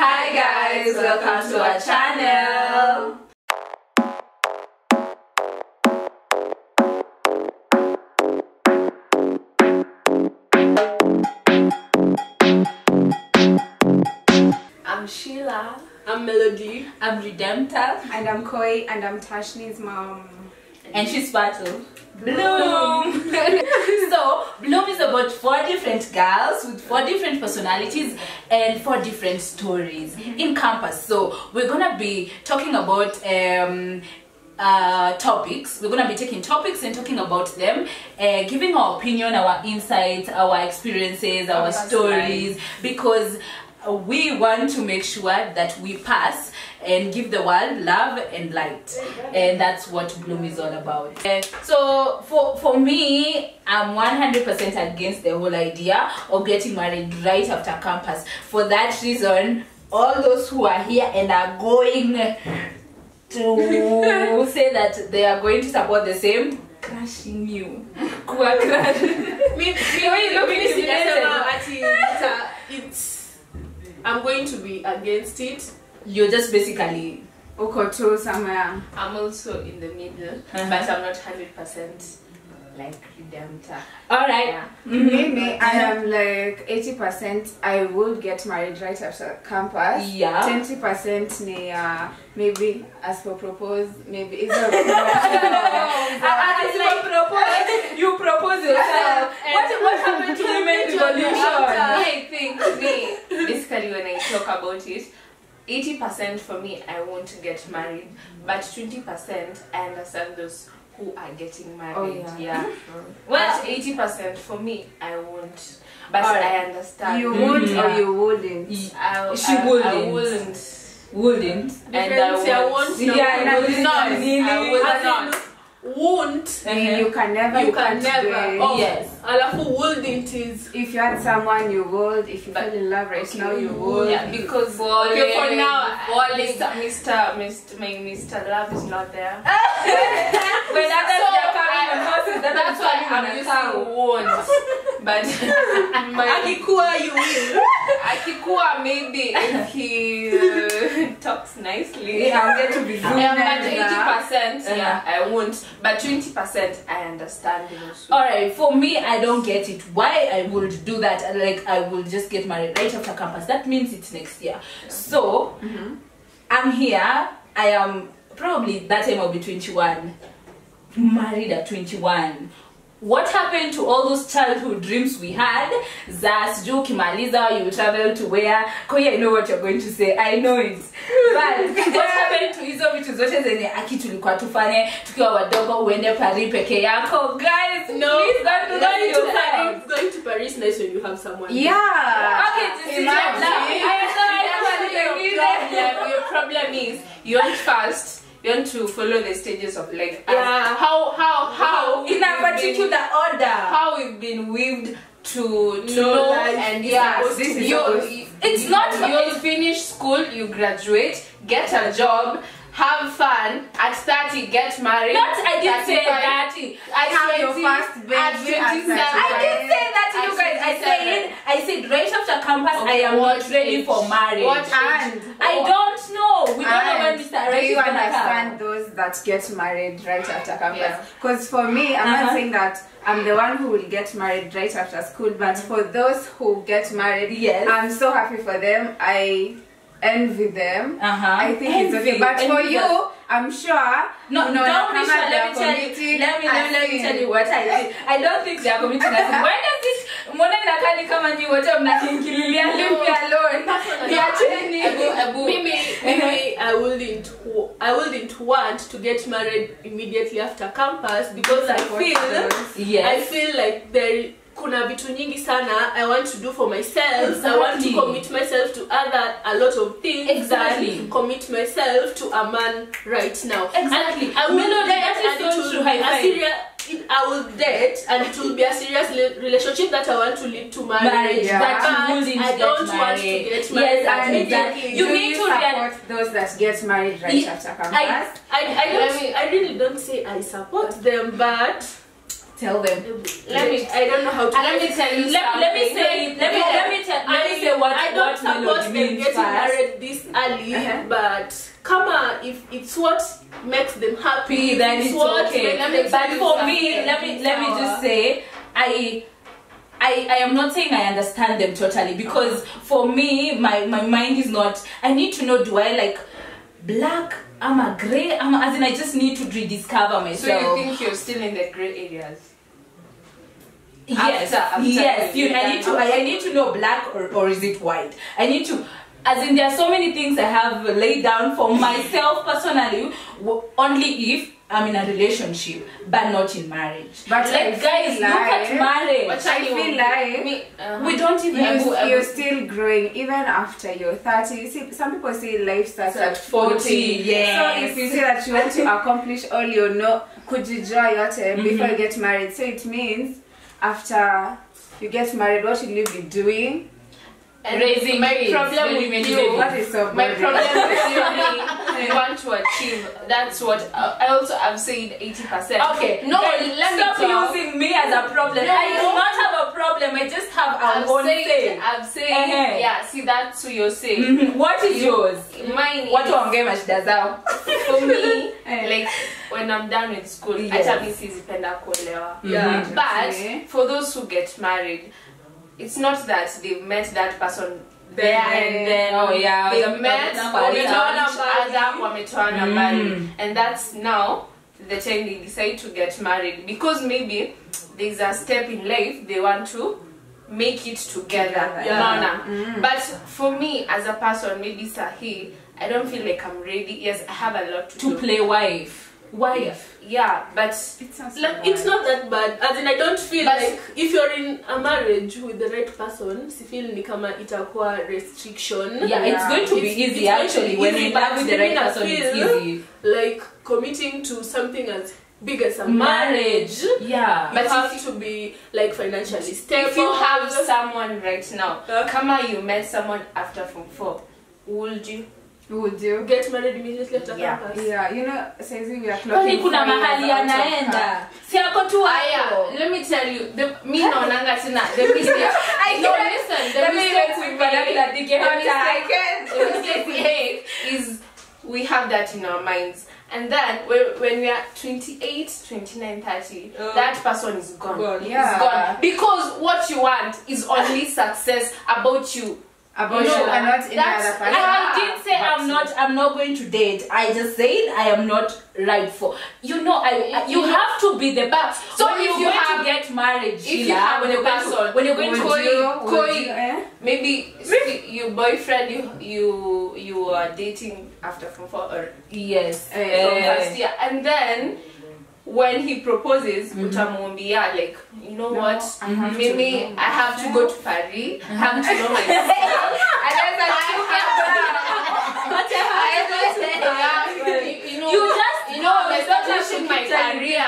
Hi guys, welcome to our channel. I'm Sheila. I'm Melody. I'm Redemptor. And I'm Koi. And I'm Tashny's mom. And she's part of Bloom. So Bloom is about 4 different girls with 4 different personalities and 4 different stories in campus. So we're gonna be talking about topics. We're gonna be taking topics and talking about them, giving our opinion, our insights, our experiences, our stories, because we want to make sure that we pass and give the world love and light, and that's what Bloom is all about. So for me, I'm 100% against the whole idea of getting married right after campus. For that reason, all those who are here and are going to say that they are going to support the same, crushing you. I'm going to be against it. You're just basically Ukoto somewhere. I'm also in the middle, but I'm not 100% like Redemptor. alright. Yeah. Me, I am like 80%. I would get married right after campus. Yeah. 20% maybe as for propose. Maybe it's a You propose yourself. What happened to women revolution? I think basically when I talk about it, 80% for me I want to get married, but 20% I understand those who are getting married. Oh, yeah. Well, 80% for me I won't, but I understand. You would or you wouldn't. She wouldn't. I wouldn't. Wouldn't. And I won't. Yeah, I would not. Won't. You can never. You can never. Oh, yes. Alafu wouldn't is. If you had someone, you would. If you fell in love right now, you would. Yeah, because for now, Mr. Love is not there. When That's why I'm using won't. But Akikuwa, you will. Akikuwa, maybe if he talks nicely. Yeah, I'm going to be but 80%, yeah, I won't. But 20%, I understand. Alright, for me, I don't get it. Why I would do that? Like, I will just get married right after campus. That means it's next year. So, I'm here. I am probably that time I'll be 21. Married at 21. What happened to all those childhood dreams we had? Sijui ukimaliza, you travel to where? Koya, I know what you're going to say. I know it. But what happened to hizo vitu zote zenye aki tulikuwa tufanye tukiwa wadogo, uende Paris peke yako? Guys, no, please don't do that yourself. Going to Paris nice when you have someone. Yeah. Okay, just your problem is you want fast. You want to follow the stages of life. Yeah. How in a particular order. How we've been weaved to know life. And yes, this is it's not you'll finish school, you graduate, get a job, have fun, at 30 get married. I didn't say that. I have your first baby I didn't say that to you guys. I said right after campus, I am not ready for marriage. I don't know. We don't know when Mr. Right do you is gonna understand come. Those that get married right after campus? Because for me, I'm not saying that I'm the one who will get married right after school, but for those who get married, I'm so happy for them. I envy them. I think it's okay. But for you, I'm sure. No, don't be sure. Let me tell you what I think. I don't think they are committing us. Why does this? Mbona inakani kama nyi wote mnakiingililia? Leave me alone. Maybe I wouldn't want to get married immediately after campus because I feel like there kuna vitu nyingi sana I want to do for myself. I want to commit myself to a lot of things. Exactly. Commit myself to a man right now. Exactly. I will date and it will be a serious relationship that I want to lead to marriage. But I don't want to get married. Yes, exactly. You need to support those that get married right after campus. I really don't say I support them, but Tell them. I don't know how to. Let me tell you. Let me say what I don't support them getting married this early, but come on, if it's what makes them happy, then it's okay. But for me, let me just say, I am not saying I understand them totally, because for me, my mind is not. I need to know, do I like black? I'm a grey. As in, I just need to rediscover myself. So you think you're still in the grey areas? Yes, yes. I need to know black or is it white. I need to, as in, there are so many things I have laid down for myself personally. Only if I'm in a relationship, but not in marriage. But like, guys, look at marriage. But I feel like we don't even. You're still growing even after you're 30. You see, some people say life starts at 40. Yes. So if you say that you want to accomplish all your kujijua yote before you get married, so it means after you get married, what will you be doing? And raising my kids. problem with you, what is so my problem with you want to achieve. That's what I also have said 80%. Okay, no, stop using me as a problem. No, I do not have a problem. I just have our own say. I'm saying, yeah. See, that's what you're saying. What is yours? Mine. What wongea mashida zao? For me, like when I'm done with school, I tell me sizipenda kuolewa. Yeah. But for those who get married, it's not that they've met that person there and then they met, wametoana mbali, and that's now the time they decide to get married, because maybe there's a step in life they want to make it together. But for me as a person, maybe Sahi, I don't feel like I'm ready. Yes, I have a lot to do. Play wife. Yeah, but it's not that bad. As in, I don't feel like if you're in a marriage with the right person, si feel ni kama itakuwa restriction. Yeah, it's going to be easy actually. When you love with the right person, it's easy. Like committing to something as big as a marriage. Yeah, but you have to be like financially stable. If you have someone right now, kama you met someone after Form 4, would you? Would you get married immediately after campus? Yeah, you know, says we are clocking. Kuna mahali anaenda. Si ako tu hapo. Let me tell you, me naonanga tena. The mistake is we have that in our minds. And then when we are 28, 29, 30, that person is gone. Yeah. It's gone. Because what you want is only success about you. About you and not in other person. I didn't say I'm not going to date. I just said I am not right for. You know, you have to be the best. So when if you're going to get married, if you have when you're going to maybe your boyfriend you are dating after Form 4 or yes from first year, and then when he proposes, utamwambia like, you know what, maybe I have to go to Paris, I have to know myself. I'm establishing my career. I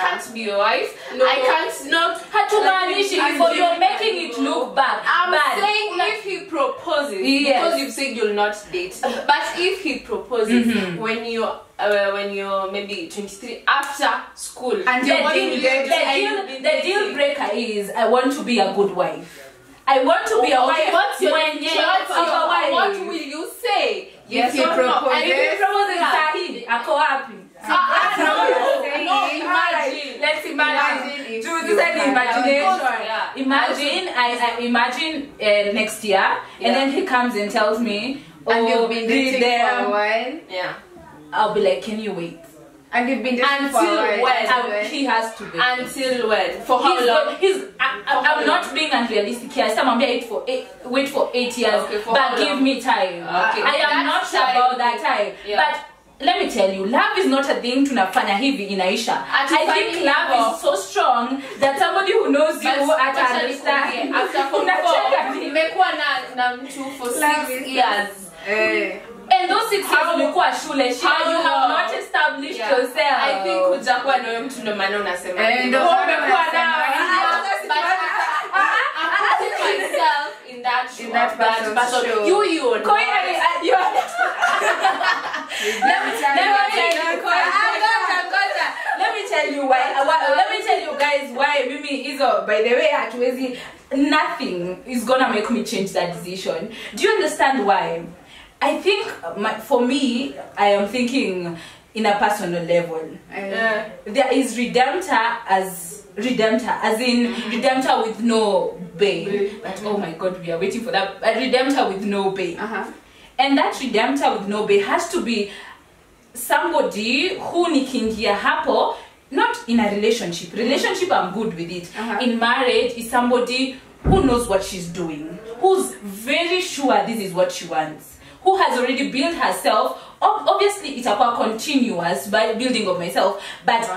can't be your wife. I can't not. For you're making it look bad. I'm saying if he proposes, because you've said you'll not date, but if he proposes when you're maybe 23 after school, and the deal breaker is I want to be a good wife. I want to be a wife. What will you say? Yes, he proposes. And if he proposes, ako happy. Imagine. Let's imagine. Do this imagination. Imagine next year, and then he comes and tells me, and you've been dating for a while. Yeah. I'll be like, can you wait? And you've been dating for a while. He has to wait. Until when? For how long? I'm not being unrealistic here. Someone wait for 8 years, but give me time. Okay. I am not about that time. But let me tell you, love is not a thing tunafanya hivi inaisha. I think love is so strong that somebody who knows you understand. After Form 4, nimekuwa na mtu for 6 years. And those 6 years umekuwa shule, you have not established yourself. I think hujakuwa na wewe mtu ndo maana unasema. Ndio umekuwa nao. Myself in that person. You let me tell you why. Let me tell you guys why mimi hizo by the way hatuwezi, nothing is gonna make me change that decision. Do you understand why? I think for me, I am thinking in a personal level. There is redemptor as in redemptor with no bay. But oh my god, we are waiting for that. A redemptor with no bay. And that redemptor with no bay has to be somebody who nikingia hapo, not in a relationship. Relationship, I'm good with it. In marriage, is somebody who knows what she's doing, who's very sure this is what she wants, who has already built herself. Obviously itakuwa continuous by building of myself, but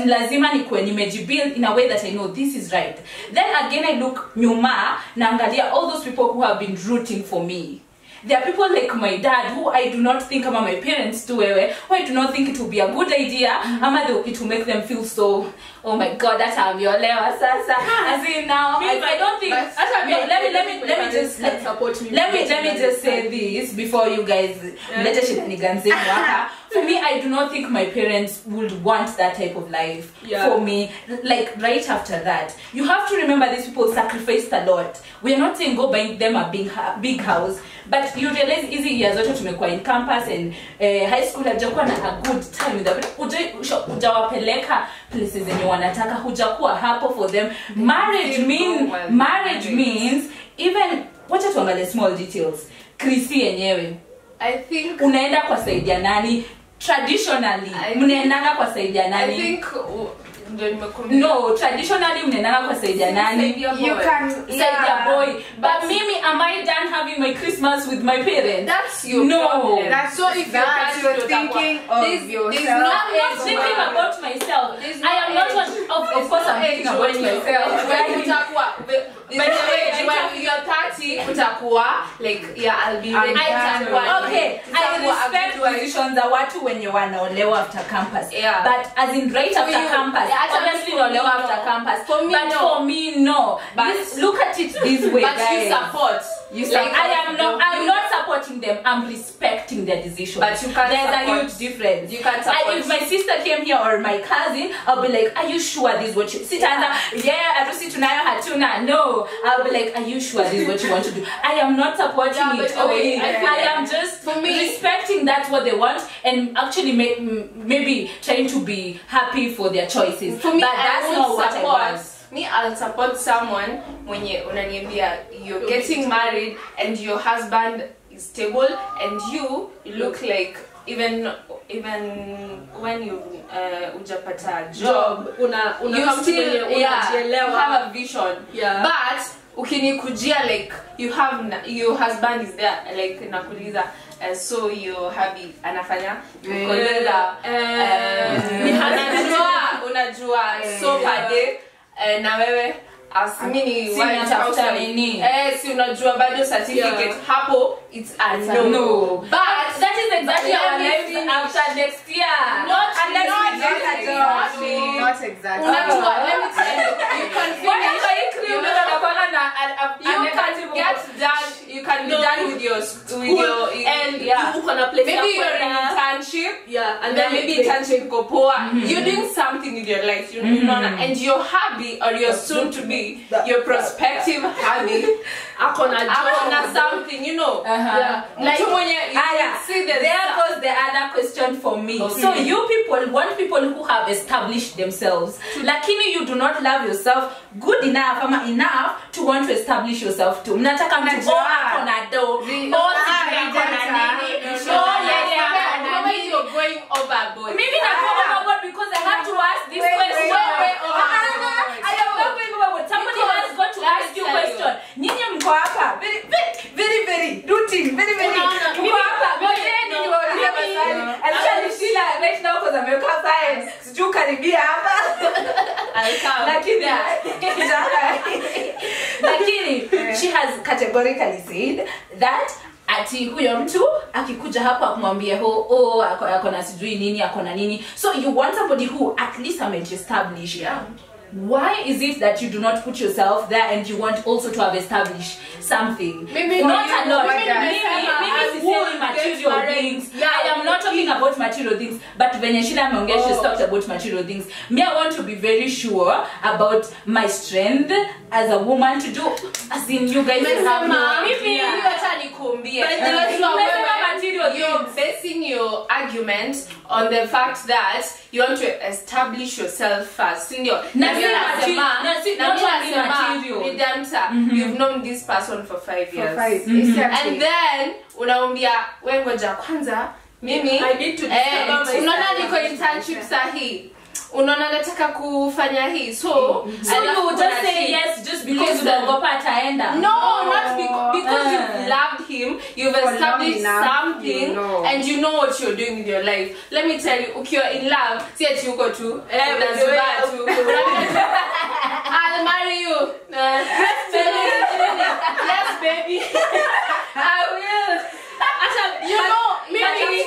lazima nikuwe nimejibuild in a way that I know this is right. Then again I look nyuma naangalia all those people who have been rooting for me. There are people like my dad who I do not think ama my parents too, who I do not think it will be a good idea, ama it will make them feel so, oh my god, that's how you're sasa. As in now, I don't think. Let me just say this before you guys. For me, I do not think my parents would want that type of life for me. Like right after that, you have to remember these people sacrificed a lot. We are not saying go buy them a big house, but you realize easy years zote tumekuwa in campus and high school hajakuwa na a good time with them. Hujawapeleka places zenye wanataka, hujakuwa hapo for them. Marriage means even wacha tuangalie small details. Krisi yenyewe, I think unaenda kwa saidia nani? Traditionally mnaendanga kwa saidia nani? I think no, traditionally mnaendanga kwa saidia nani? You can saidia boy. But mimi, am I done having my Christmas with my parents? That's your problem. That's so if you're thinking of yourself. I'm not thinking about myself. I am not of course I'm thinking about myself. When you're 30, utakuwa like I'll be ready. Okay, I respect decisions za watu wenye wanaolewa after campus. But as in right after campus, obviously wanaolewa after campus. For me, no. But look at it this way, but guys. You support. I'm not supporting them. I'm respecting their decision. But you can't. There's a huge difference. You can't support. If my sister came here or my cousin, I'll be like, are you sure this is what you? I don't see tunayo hatuna. No. I'll be like, are you sure this is what you want to do? I am not supporting it. I am just respecting that's what they want and actually maybe trying to be happy for their choices. For me, but that's not what I want. Me, I'll support someone when you're getting married and your husband is stable and you look like even when you ujapata job you still have a vision. But ukinikujia like your husband is there like nakuliza so you're happy anafanya unajua so pade na wewe asimini si unajua bado certificate hapo it's a no. But that is exactly our life after next year. Not exactly. Unajua, let me tell you can finish you can be done with your school and maybe you're in internship and then maybe internship go poor. You're doing something with your life, you know, and your hobby or your soon to be your prospective hobby akona something, you know. Like see there goes the other question for me. So you people want people who have established themselves, lakini you do not love yourself good enough to want to establish yourself too. Mnataka mtu akona do you're going overboard. Maybe not overboard because I have to ask this question. I am not going overboard. Somebody has got to ask you a question. Nyinyi mko hapa very routine, very mko hapa actually Sheila right now because I'm a science siju karibia hapa lakini she has categorically said that ati huyo mtu akikuja hapa kumwambia akona sijui nini akona nini, so you want somebody who at least established. Why is it that you do not put yourself there and you want also to have established something? Maybe not a lot. Maybe material things. I am not talking about about material things, but when Shida Monge, she's talked about material things. Me, I want to be very sure about my strength as a woman to do, as in you guys have no you're basing your argument on the fact that you want to establish yourself first. You've known this person for 5 years. And then unaambia wewe ngoja kwanza mimi I need to discover myself. Unaona niko internship sahi. Unaona nataka kufanya hii. So you would just say yes just because unaogopa ataenda. No, not because you've loved him, you've established something, and you know what you're doing with your life. Let me tell you, ukiwa in love, si ati uko tu I'll marry you. Yes, baby. I will. You know, maybe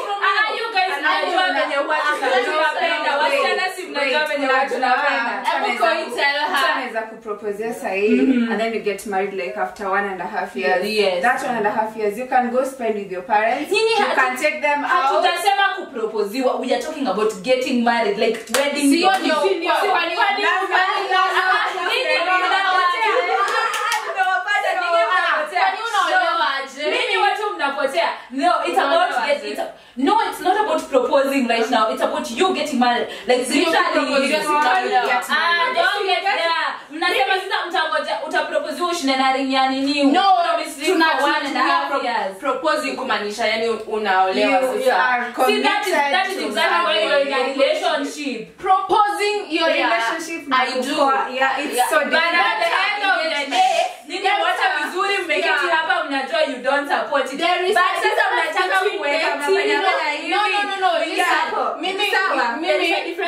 you guys najua venye watu tunapenda. Wasichana si mnajua venye watu tunapenda. Hebu tell her. Anaweza kupropose sahi and then you get married like after 1.5 years. Yes. That 1.5 years you can go spend with your parents. You can take them out. Tutasema kuproposiwa. We are talking about getting married, like wedding. See on your No, it's about no, it's not about proposing right now. It's about you getting married. Like literally, don't get there. Mnasema sasa mtangoja utapropose ushina ringa nini? No, tuna 1.5 years. Proposing kumaanisha yani unaolewa sasa. See, that is exactly why you're in a relationship. Proposing your relationship. I do. Yeah, it's so different. But at the end of the day, nini wacha vizuri mmeketi hapa mnajua you don't support it. There is but sasa mnataka kuweka mnafanya hivi. No. Mimi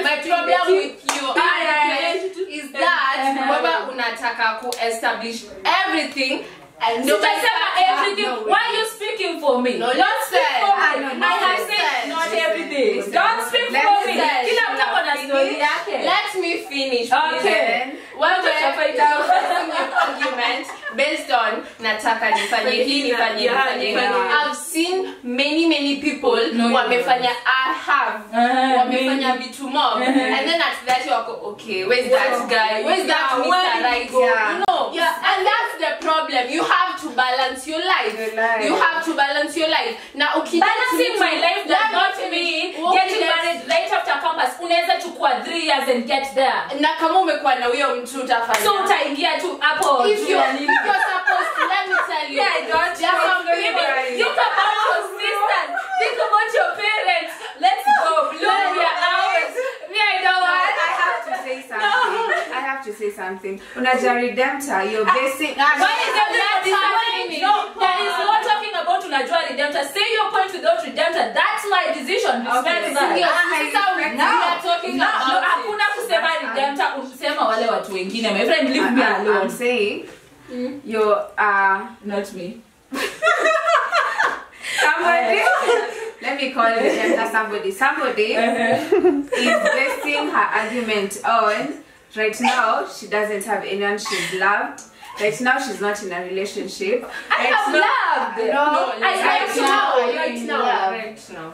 my problem with you is that whether unataka ku establish everything and everything. Why are you speaking for me? No, don't say. I have said not everything. Don't speak for me. Kila mtu ana story yake. Let me finish. Okay. Well, argument based on nataka nifanye hii nifanye. I've seen many people wamefanya wamefanya vitu mob and then at that you go okay, where's that guy? Where's that Mr. Right? You know. Yeah, and that's the problem. You have to balance your life. You have to balance your life. Now, balancing my life does not mean getting married right after campus. Unaweza chukua 3 years and get there. Na kama umekuwa na huyo mtu utafanya. So utaingia tu hapo. If you're supposed to, let me tell you. Yeah, I don't. Think about your sisters. Think about your parents. Let's go. Blow your hours. Me, I don't want. I have to say something. Unaja redemptor, you're basic. Why is that? No, there is not talking about unajua redemptor. Say your point without redemptor. That's my decision. Okay. We are talking about. Hakuna kusema redemptor. Usema wale watu wengine. My friend, leave me alone. I'm saying you're not me. Somebody. Let me call redemptor somebody. Somebody is basing her argument on right now she doesn't have anyone she's loved. Right now she's not in a relationship. I have loved. No, right now.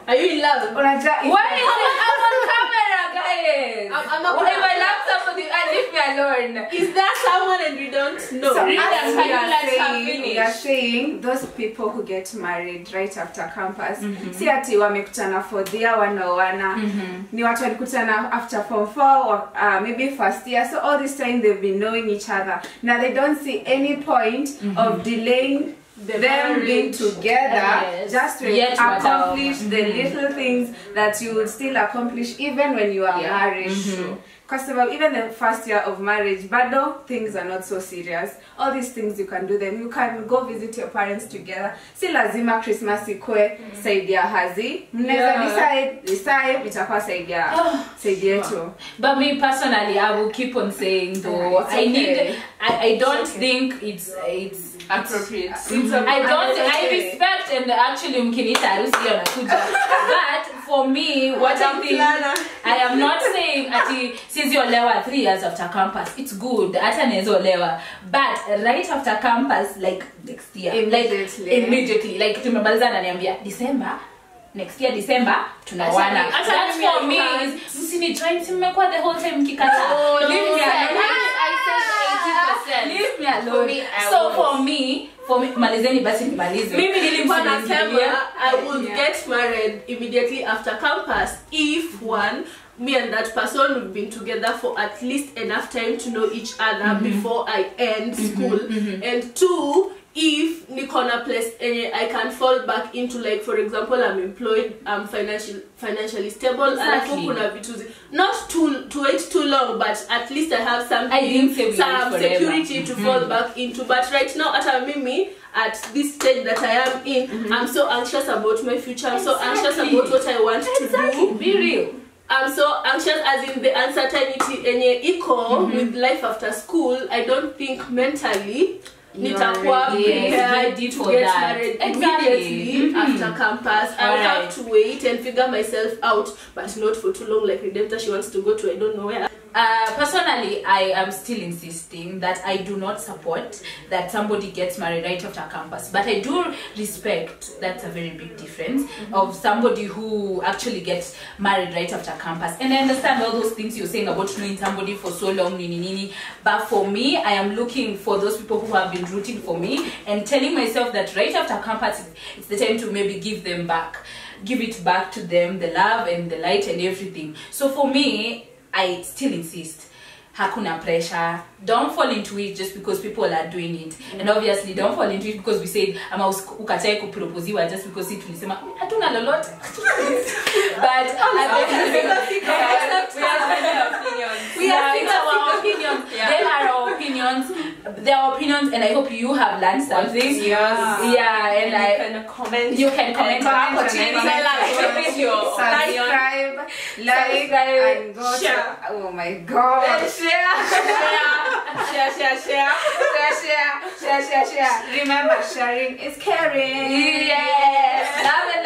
Are you in love? Why is it? I'm on camera, guys. I'm not. If I love somebody, leave me alone. Is there someone and we don't know? So we are saying those people who get married right after campus, si ati wamekutana for their one-on-one. Ni watu walikutana after form 4 or maybe first year. So all this time they've been knowing each other. Now they don't see any point of delaying them being together just to accomplish the little things that you will still accomplish even when you are married. Because even the first year of marriage, bado things are not so serious. All these things you can do them. You can go visit your parents together. Si lazima Christmas ikue saidia hazi. Mnaweza decide itakuwa saidia yetu. But me personally, I will keep on saying though, I don't think it's appropriate. I respect and actually mkinita harusi anakuja. But for me, what I think, I am not saying ati since you're lewa 3 years after campus, it's good. Ata nezo lewa. But right after campus, like next year, immediately, like tumemaliza ananiambia December, next year December tunawana. That for me is msini try mmekuwa the whole time mkikata. Leave me alone. Leave me alone. So for me malizeni basi nimalize. Mimi nilikuwa nasema I would get married immediately after campus if one, me and that person would been together for at least enough time to know each other before I end school, and two, if Nikona place I can fall back into, like for example I'm employed, I'm financially stable, exactly. Not to wait too long, but at least I have something, some security to fall back into. But right now at Mimi, at this stage that I am in, I'm so anxious about my future. I'm so anxious about what I want to do. Be real. I'm so anxious, as in the uncertainty with life after school. I don't think mentally nitakuwa prepared to get married immediately after campus. I'll have to wait and figure myself out, but not for too long, like Redemptor, she wants to go to I don't know where. Personally, I am still insisting that I do not support that somebody gets married right after campus, but I do respect, that's a very big difference, of somebody who actually gets married right after campus. And I understand all those things you're saying about knowing somebody for so long, but for me, I am looking for those people who have been rooting for me and telling myself that right after campus, it's the time to maybe give it back to them, the love and the light and everything. So for me, I still insist, hakuna pressure. Don't fall into it just because people are doing it. And obviously don't fall into it because we said ama ukatae kuproposiwa just because it tulisema hatuna lolote. But we have our opinions. There are our opinions. There are opinions, and I hope you have learned something. Yeah, and you can comment. You can comment. Subscribe, like, and go share. Oh my God! Share. Remember, sharing is caring. Yes. Love and